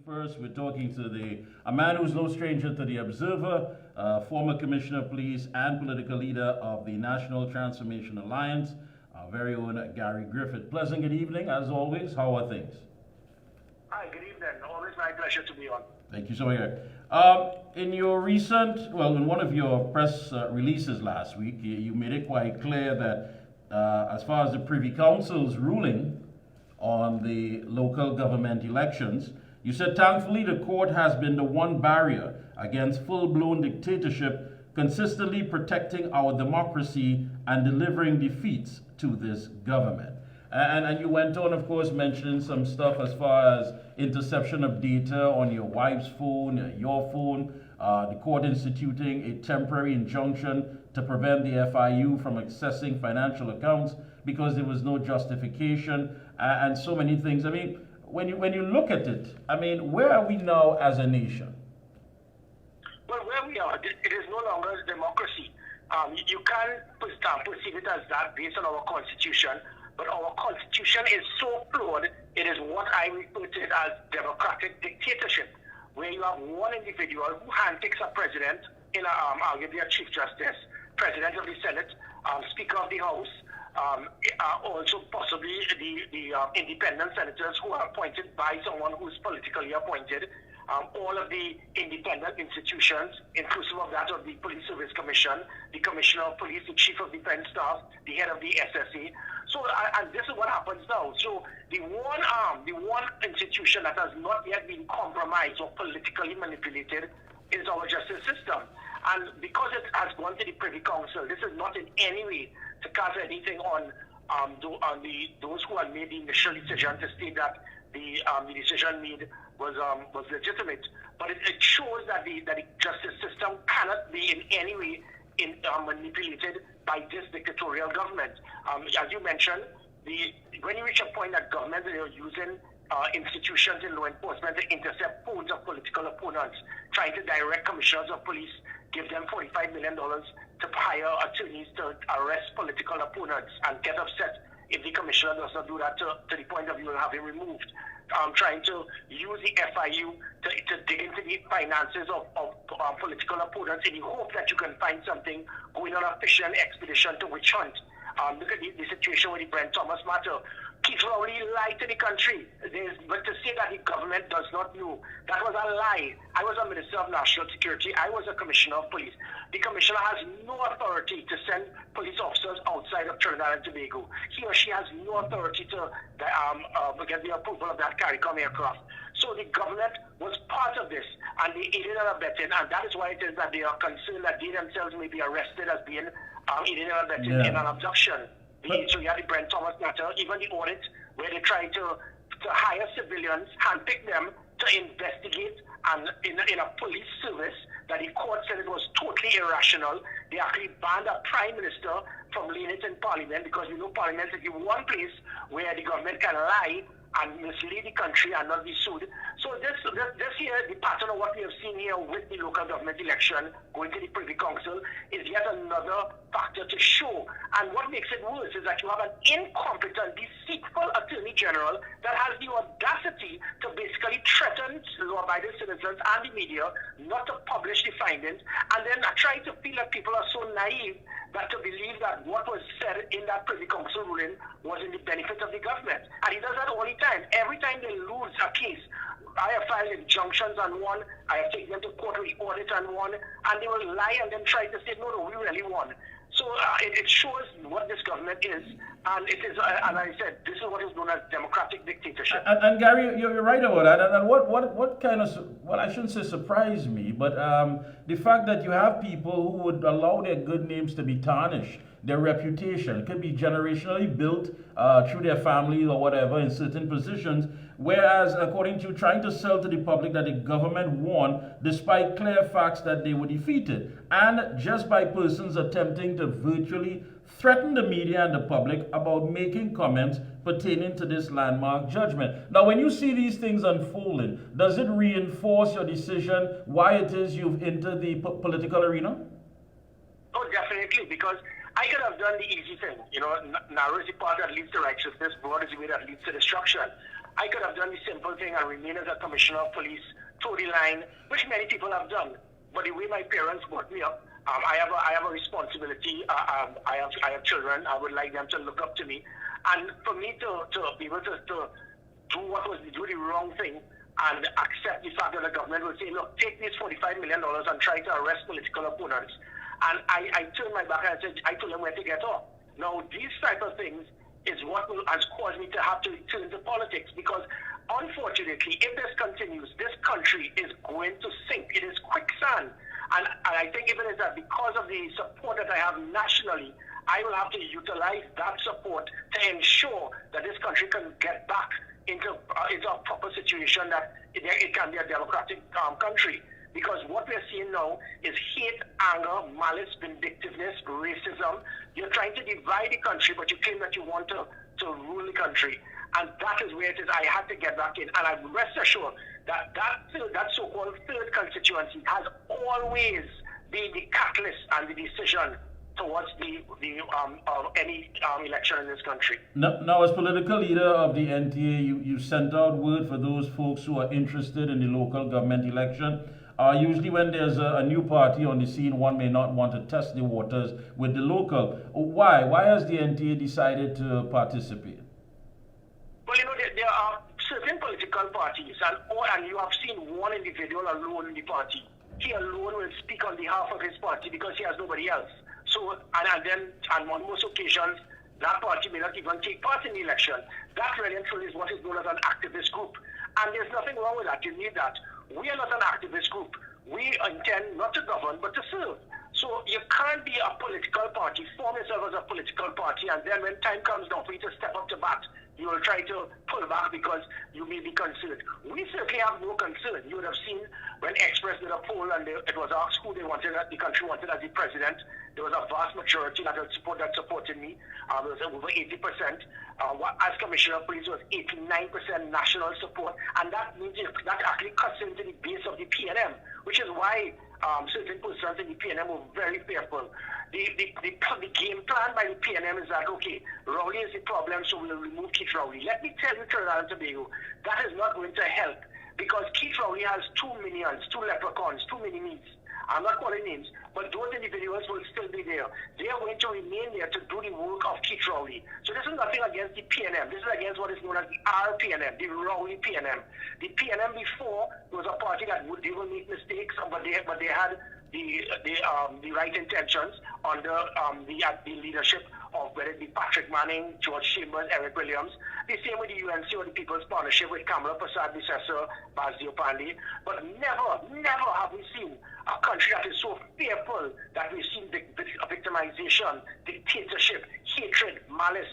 First, we're talking to a man who's no stranger to the Observer, former Commissioner of Police and political leader of the National Transformation Alliance, our very own Gary Griffith. Pleasant good evening, as always. How are things? Hi, good evening. Always my pleasure to be on. Thank you so much. In one of your press releases last week, you made it quite clear that as far as the Privy Council's ruling on the local government elections, you said, thankfully, the court has been the one barrier against full-blown dictatorship, consistently protecting our democracy and delivering defeats to this government. And you went on, of course, mentioning some stuff as far as interception of data on your wife's phone, your phone, the court instituting a temporary injunction to prevent the FIU from accessing financial accounts because there was no justification, and so many things. I mean, when you look at it, I mean, where are we now as a nation? Well, where we are, it is no longer a democracy. You can't perceive it as that based on our constitution, but our constitution is so flawed, it is what I refer to it as democratic dictatorship, where you have one individual who handpicks a president, arguably a chief justice, president of the Senate, speaker of the House, also possibly the independent senators who are appointed by someone who's politically appointed, all of the independent institutions, inclusive of that of the Police Service Commission, the Commissioner of Police, the Chief of Defense Staff, the head of the SSA. So, and this is what happens now. So, the one institution that has not yet been compromised or politically manipulated is our justice system. And because it has gone to the Privy Council, this is not in any way to cast anything on those who had made the initial decision to state that the decision made was legitimate. But it shows that the justice system cannot be in any way manipulated by this dictatorial government. As you mentioned, when you reach a point that governments are using institutions in law enforcement to intercept phones of political opponents, trying to direct commissioners of police, give them $45 million to hire attorneys to arrest political opponents, and get upset if the commissioner does not do that to the point of you will have him removed. Trying to use the FIU to dig into the finances of political opponents in the hope that you can find something, going on a fishing expedition to witch hunt. Look at the situation with the Brent Thomas matter. People already lied to the country. But to say that the government does not know, that was a lie. I was a Minister of National Security. I was a Commissioner of Police. The Commissioner has no authority to send police officers outside of Trinidad and Tobago. He or she has no authority to get the approval of that CARICOM aircraft. So the government was part of this, and they aided and abetted, and that is why it is that they are concerned that they themselves may be arrested as being aided and abetted in an abduction. So you have the Brent Thomas matter, even the audit, where they try to hire civilians, handpick them to investigate and in a police service that the court said it was totally irrational. They actually banned a prime minister from laying it in parliament because parliament is the one place where the government can lie and mislead the country and not be sued. So this here, the pattern of what we have seen here with the local government election going to the Privy Council is yet another factor to show. And what makes it worse is that you have an incompetent, deceitful Attorney General that has the audacity to basically threaten law-abiding citizens and the media not to publish the findings, and then try to feel that people are so naive that to believe that what was said in that Privy Council ruling was in the benefit of the government. And he does that all the time. Every time they lose a case, I have filed injunctions on one, I have taken them to court with audit on one, and they will lie and then try to say, no, we really won. So it shows what this government is, and it is, as I said, this is what is known as democratic dictatorship. And Gary, you're right about that. And what kind of, well, I shouldn't say surprised me, but the fact that you have people who would allow their good names to be tarnished, their reputation could be generationally built through their family or whatever in certain positions, whereas according to trying to sell to the public that the government won despite clear facts that they were defeated, and just by persons attempting to virtually threaten the media and the public about making comments pertaining to this landmark judgment. Now, when you see these things unfolding, does it reinforce your decision why it is you've entered the political arena? Oh, definitely, because I could have done the easy thing. Narrow is the path that leads to righteousness, broad is the way that leads to destruction. I could have done the simple thing and remain as a commissioner of police, toe the line, which many people have done. But the way my parents brought me up, I have a responsibility. I have children. I would like them to look up to me, and for me to be able to do the wrong thing and accept the fact that the government will say, look, take this $45 million and try to arrest political opponents. And I turned my back and said, I told them where to get off. Now, these type of things is what has caused me to have to turn to politics, because unfortunately, if this continues, this country is going to sink. It is quicksand. And I think even is that because of the support that I have nationally, I will have to utilize that support to ensure that this country can get back into a proper situation that it can be a democratic country. Because what we're seeing now is hate, anger, malice, vindictiveness, racism. You're trying to divide the country, but you claim that you want to rule the country. And that is where it is. I had to get back in. And I'm rest assured that so-called third constituency has always been the catalyst and the decision towards any election in this country. Now, as political leader of the NTA, you sent out word for those folks who are interested in the local government election. Usually when there's a new party on the scene, one may not want to test the waters with the local. Why? Why has the NTA decided to participate? Well, there are certain political parties, and you have seen one individual alone in the party. He alone will speak on behalf of his party because he has nobody else. So, and on most occasions, that party may not even take part in the election. That really and truly is what is known as an activist group. And there's nothing wrong with that. You need that. We are not an activist group. We intend not to govern, but to serve. So you can't be a political party, form yourself as a political party, and then when time comes down for you to step up to bat, you will try to pull back because you may be concerned. We certainly have no concern. You would have seen when Express did a poll and it was asked who the country wanted as the president. There was a vast majority that supported me. It was over 80%. As Commissioner of Police, it was 89% national support, and that means that actually cuts into the base of the PNM, which is why certain persons in the PNM were very fearful. The game plan by the PNM is that, okay, Rowley is the problem, so we'll remove Keith Rowley. Let me tell you, Trinidad and Tobago, that is not going to help, because Keith Rowley has 2 minions, 2 leprechauns, 2 mini-me's. I'm not calling names, but those individuals will still be there. They are going to remain there to do the work of Keith Rowley. So this is nothing against the PNM. This is against what is known as the RPNM, the Rowley PNM. The PNM before was a party that they will make mistakes, but they had the right intentions under the leadership of whether it be Patrick Manning, George Chambers, Eric Williams. The same with the UNC or the People's Partnership with Kamala Prasad-Bissessar, Basdio Pandey. But never have we seen a country that is so fearful that we've seen victimization, dictatorship, hatred, malice,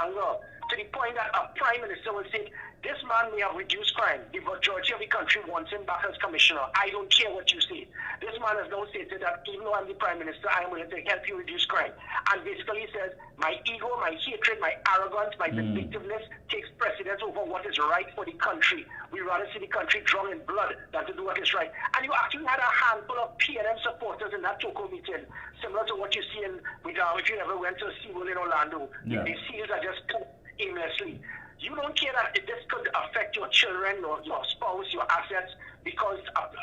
anger, to the point that a prime minister will say, this man may have reduced crime. The majority of the country wants him back as commissioner. I don't care what you say. This man has now stated that even though I'm the prime minister, I am willing to help you reduce crime. And basically he says, my ego, my hatred, my arrogance, my vindictiveness takes precedence over what is right for the country. We rather see the country drown in blood than to do what is right. And you actually had a handful of PNM supporters in that Toko meeting, similar to what you see if you ever went to SeaWorld in Orlando. Yeah. The seals are just put aimlessly. You don't care that this could affect your children or your spouse, your assets, because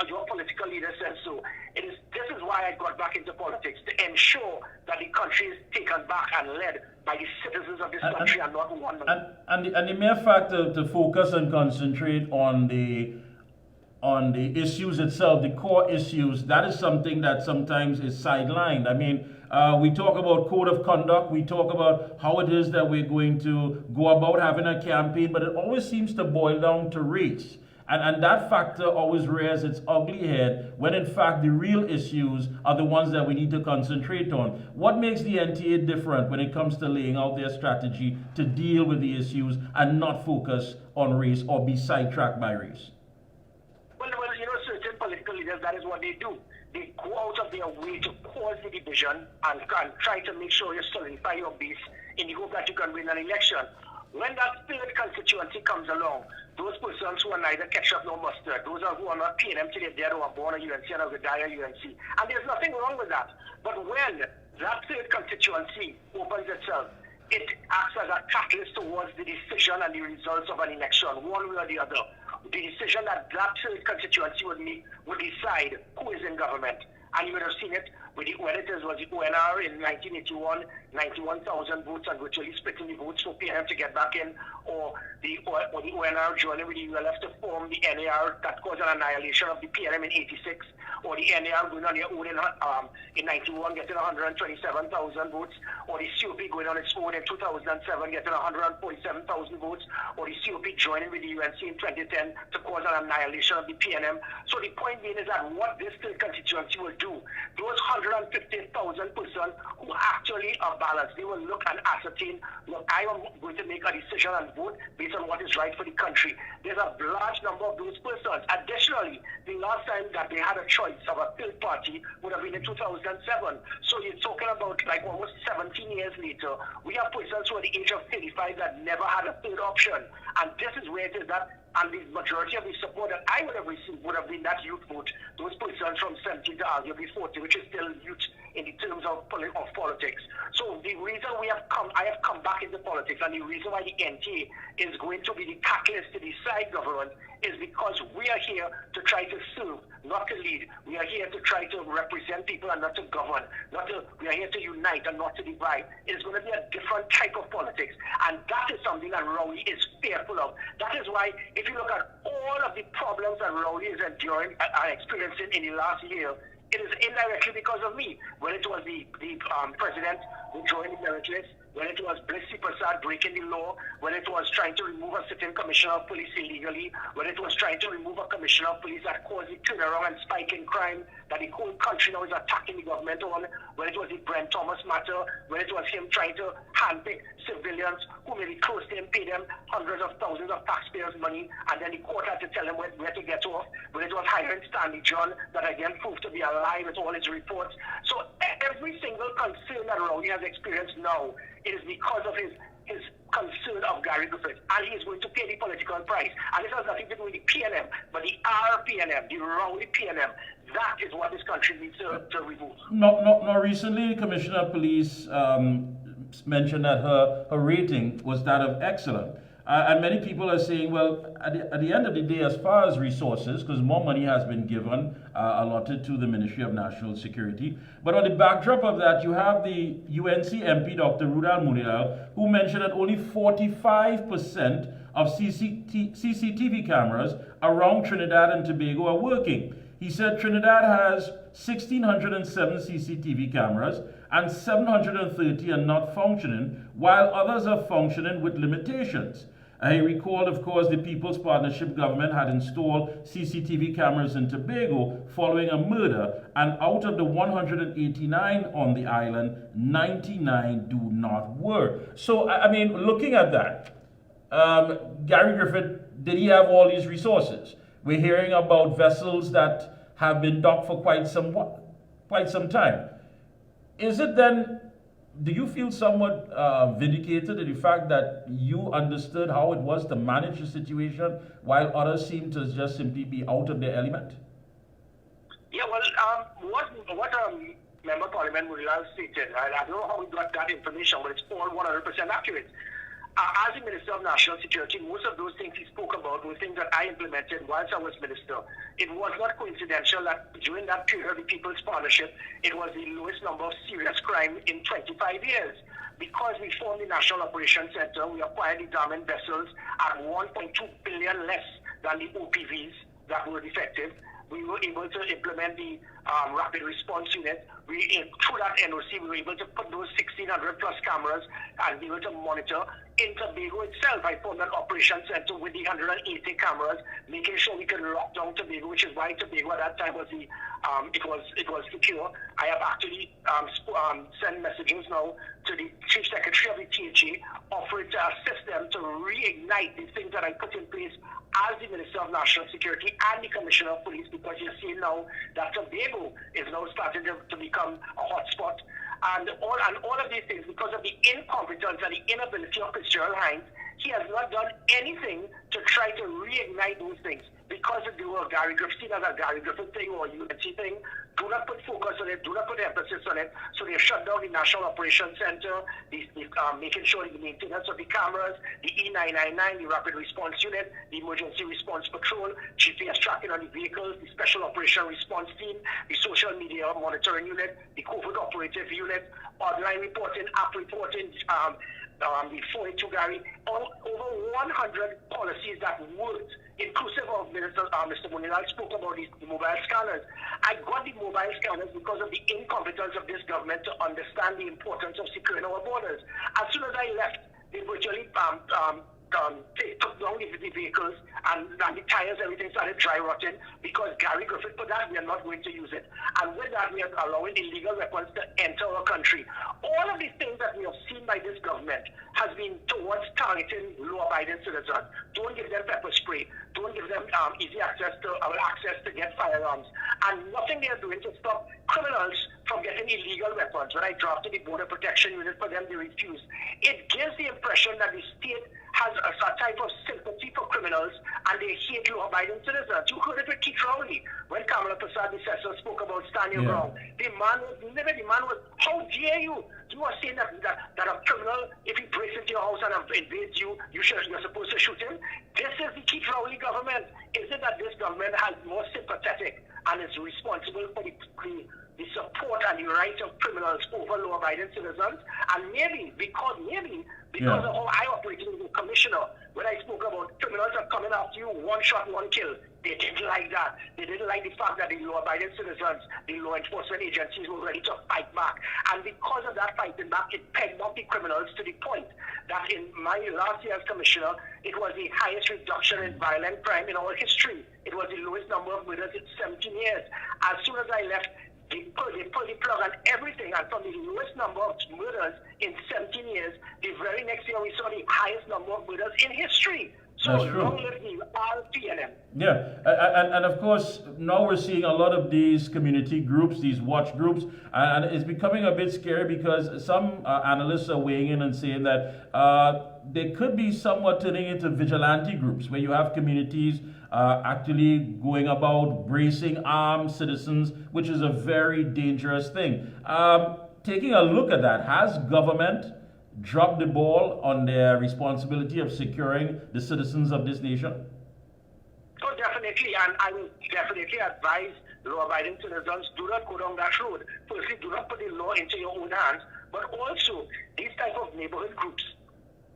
your political leader says so. This is why I got back into politics, to ensure that the country is taken back and led by the citizens of this country and not one. And the mere fact to focus and concentrate on the issues itself, the core issues, that is something that sometimes is sidelined. I mean, we talk about code of conduct, we talk about how it is that we're going to go about having a campaign, but it always seems to boil down to race. And that factor always rears its ugly head when in fact the real issues are the ones that we need to concentrate on. What makes the NTA different when it comes to laying out their strategy to deal with the issues and not focus on race or be sidetracked by race? Well, certain political leaders, that is what they do. They go out of their way to cause the division and try to make sure you solidify your base in the hope that you can win an election. When that third constituency comes along, those persons who are neither ketchup nor mustard, those who are not PNM till they're dead, who are born at UNC and are die at UNC. And there's nothing wrong with that. But when that third constituency opens itself, it acts as a catalyst towards the decision and the results of an election, one way or the other. The decision that third constituency would decide who is in government. And you would have seen it with when it was the ONR in 1981, 91,000 votes and virtually splitting the votes for PNM to get back in, or the ONR joining with the ULF to form the NAR that caused an annihilation of the PNM in 86, or the NAR going on their own in 91 getting 127,000 votes, or the COP going on its own in 2007 getting 147,000 votes, or the COP joining with the UNC in 2010 to cause an annihilation of the PNM. So the point being is that what this third constituency will do, those 150,000 persons who actually are balanced, they will look and ascertain, look, I am going to make a decision and vote based on what is right for the country. There's a large number of those persons. Additionally, the last time that they had a choice of a third party would have been in 2007. So you're talking about like almost 17 years later, we have persons who are the age of 35 that never had a third option. And this is where it is that, and the majority of the support that I would have received would have been that youth vote, those persons from 17 to arguably 40, which is still youth in the terms of politics. So the reason I have come back into politics, and the reason why the NTA is going to be the catalyst to decide government is because we are here to try to serve, not to lead. We are here to try to represent people and not to govern. We are here to unite and not to divide. It's going to be a different type of politics. And that is something that Rowley is fearful of. That is why, if you look at all of the problems that Rowley is enduring and experiencing in the last year, it is indirectly because of me. When it was the president who joined the merit list, when it was Blissy Prasad breaking the law, when it was trying to remove a sitting commissioner of police illegally, when it was trying to remove a commissioner of police that caused the turnaround and spike in crime that the whole country now is attacking the government on, when it was the Brent Thomas matter, when it was him trying to handpick civilians who may be close to him, pay them hundreds of thousands of taxpayers' money, and then the court had to tell him where to get off, when it was hiring Stanley John, that again proved to be a lie with all his reports. So every single concern that Rowley has experienced now, it is because of his concern of Gary Griffith, and he is going to pay the political price. And this has nothing to do with the PNM, but the RPNM, the Rowley PNM. That is what this country needs to remove. Not recently, Commissioner of Police mentioned that her rating was that of excellent. And many people are saying, well, at the end of the day, as far as resources, because more money has been given, allotted to the Ministry of National Security. But on the backdrop of that, you have the UNC MP, Dr. Rudal Munial, who mentioned that only 45% of CCTV cameras around Trinidad and Tobago are working. He said Trinidad has 1,607 CCTV cameras and 730 are not functioning, while others are functioning with limitations. He recalled, of course, the People's Partnership government had installed CCTV cameras in Tobago following a murder, and out of the 189 on the island, 99 do not work. So, I mean, looking at that, Gary Griffith, did he have all these resources? We're hearing about vessels that have been docked for quite some time. Is it then, do you feel somewhat vindicated in the fact that you understood how it was to manage the situation while others seem to just simply be out of their element? Yeah, well, what Member Parliament Muriel stated, I don't know how we got that information, but it's all 100% accurate. As the Minister of National Security, most of those things he spoke about were things that I implemented whilst I was Minister. It was not coincidental that during that period of the People's Partnership, it was the lowest number of serious crime in 25 years. Because we formed the National Operations Center, we acquired the Diamond vessels at 1.2 billion less than the OPVs that were effective. We were able to implement the rapid response unit. Through that NOC, we were able to put those 1,600 plus cameras and be able to monitor. In Tobago itself, I formed an operation center with the 180 cameras, making sure we could lock down Tobago, which is why Tobago at that time was it was secure. I have actually sent messages now to the Chief Secretary of the THA, offering to assist them to reignite the things that I put in place as the Minister of National Security and the Commissioner of Police, because you're seeing now that Tobago is now starting to become a hotspot. And all of these things, because of the incompetence and the inability of Fitzgerald Hines, he has not done anything to try to reignite those things. Because they were Gary Griffith, seen as a Gary Griffith thing or a UNC thing, do not put focus on it, do not put emphasis on it. So they shut down the National Operations Center, making sure the maintenance of the cameras, the E999, the Rapid Response Unit, the Emergency Response Patrol, GPS tracking on the vehicles, the Special Operation Response Team, the Social Media Monitoring Unit, the COVID Operative Unit, online reporting, app reporting, the 482 Gary, over 100 policies that worked, inclusive of Mr. Munilal spoke about the mobile scanners. I got the mobile scanners because of the incompetence of this government to understand the importance of securing our borders. As soon as I left, they virtually took down the vehicles and the tires, everything started dry rotting because Gary Griffith for that, we are not going to use it. And with that, we are allowing illegal weapons to enter our country. All of these things that we have seen by this government has been towards targeting law-abiding citizens. Don't give them pepper spray. Don't give them easy access to get firearms. And nothing they are doing to stop criminals from getting illegal weapons. When I drafted the Border Protection Unit for them, they refused. It gives the impression that the state has a type of sympathy for criminals and they hate law-abiding citizens. You heard it with Keith Rowley when Kamala Prasad, the assessor, spoke about stand your ground. The man was, how dare you? You are saying that a criminal, if he breaks into your house and invades you, you're supposed to shoot him? This is the Keith Rowley government. Is it that this government has more sympathetic and is responsible for the support and the rights of criminals over law-abiding citizens? And maybe because of how I operated as a commissioner, when I spoke about criminals are coming after you, one shot, one kill, they didn't like that. They didn't like the fact that the law-abiding citizens, the law enforcement agencies were ready to fight back. And because of that fighting back, it pegged up the criminals to the point that in my last year as commissioner, it was the highest reduction in violent crime in our history. It was the lowest number of murders in 17 years. As soon as I left, they pulled the plug on everything, and from the lowest number of murders in 17 years, the very next year we saw the highest number of murders in history. So long live the RPNM. Yeah, and of course, now we're seeing a lot of these community groups, these watch groups, and it's becoming a bit scary because some analysts are weighing in and saying that they could be somewhat turning into vigilante groups where you have communities actually going about bracing armed citizens, which is a very dangerous thing. Taking a look at that, has government dropped the ball on their responsibility of securing the citizens of this nation? Oh, definitely, and I will definitely advise law-abiding citizens, do not go down that road. Firstly, do not put the law into your own hands, but also these type of neighborhood groups,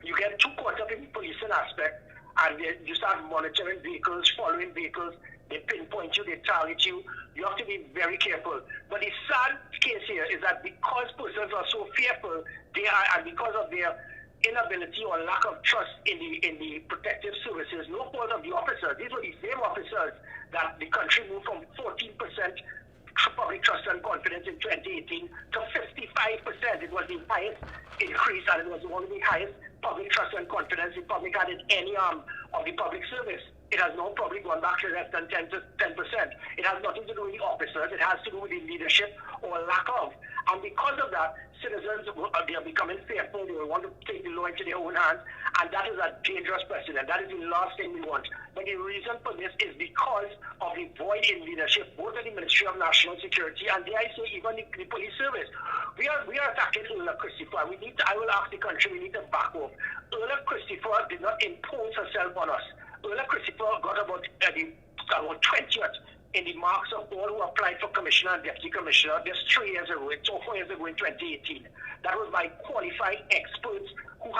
you get too caught up in the policing aspect, and you start monitoring vehicles, following vehicles, they pinpoint you, they target you. You have to be very careful. But the sad case here is that because persons are so fearful, and because of their inability or lack of trust in the protective services, no fault of the officers. These were the same officers that the country moved from 14% public trust and confidence in 2018 to 55%. It was the highest increase, and it was one of the highest public trust and confidence the public had in any arm of the public service. It has now probably gone back to less than 10%. It has nothing to do with the officers. It has to do with the leadership or lack of. And because of that, citizens they are becoming fearful. They will want to take the law into their own hands. And that is a dangerous precedent. That is the last thing we want. But the reason for this is because of the void in leadership, both at the Ministry of National Security and dare I say even the police service. We are attacking Erla Christopher. I will ask the country, we need to back off. Erla Christopher did not impose herself on us. Erla Christopher got about 20th in the marks of all who applied for commissioner and deputy commissioner just 3 years ago, 4 years ago in 2018. That was by qualified experts who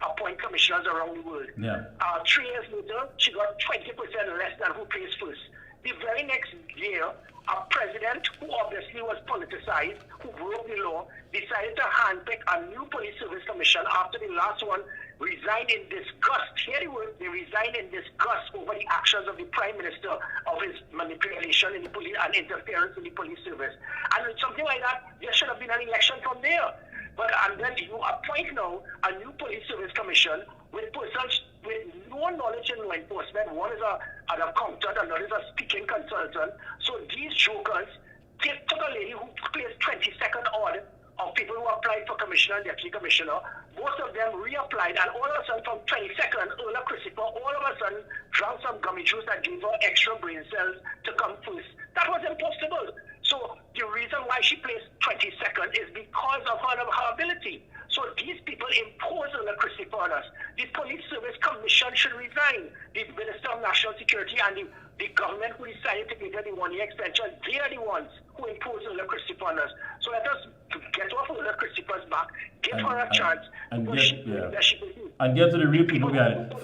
appoint commissioners around the world. Yeah. 3 years later, she got 20% less than who placed first. The very next year, a president who obviously was politicized, who broke the law, decided to handpick a new police service commission after the last one resigned in disgust. Here the word, they resigned in disgust over the actions of the Prime Minister of his manipulation in the police and interference in the police service. And something like that, there should have been an election from there. And then you appoint now a new police service commission with persons with no knowledge in law enforcement. One is an accountant, another is a speaking consultant. So these jokers took a lady who placed 22nd odd of people who applied for commissioner and deputy commissioner. Most of them reapplied, and all of a sudden from 22nd, Erla Christopher all of a sudden drank some gummy juice that gave her extra brain cells to come first. That was impossible. So the reason why she placed 22nd is because of her ability. So these people impose illiteracy on us. The Police Service Commission should resign. The Minister of National Security and the government who decided to give her the 1-year extension, they are the ones who impose illiteracy on us. So let us get off of illiteracy back, give her a chance, and get to the real people behind it.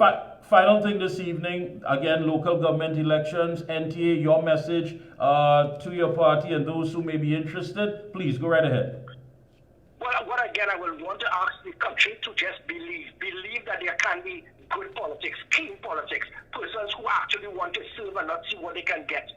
Final thing this evening, again, local government elections, NTA, your message to your party and those who may be interested, please go right ahead. Well, again, I will want to ask the country to just believe that there can be good politics, clean politics, persons who actually want to serve and not see what they can get.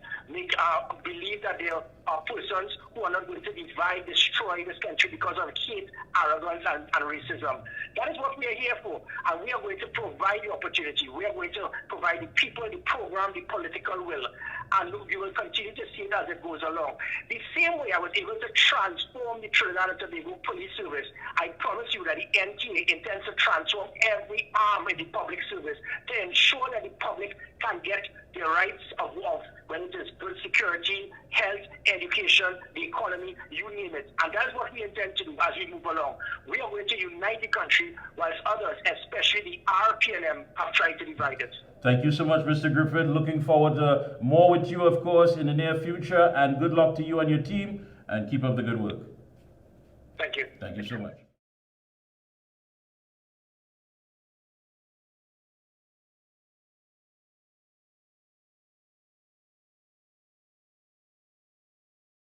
Believe that there are persons who are not going to divide, destroy this country because of hate, arrogance, and racism. That is what we are here for, and we are going to provide the opportunity. We are going to provide the people, the program, the political will, and we will continue to see it as it goes along. The same way I was able to transform the Trinidad and Tobago Police Service, I promise you that the NTA intends to transform every arm in the public service to ensure that the public can get the rights of whether it is good security, health, education, the economy, you name it. And that's what we intend to do as we move along. We are going to unite the country, whilst others, especially the RPNM, have tried to divide it. Thank you so much, Mr. Griffith. Looking forward to more with you, of course, in the near future. And good luck to you and your team. And keep up the good work. Thank you. Thank you so much.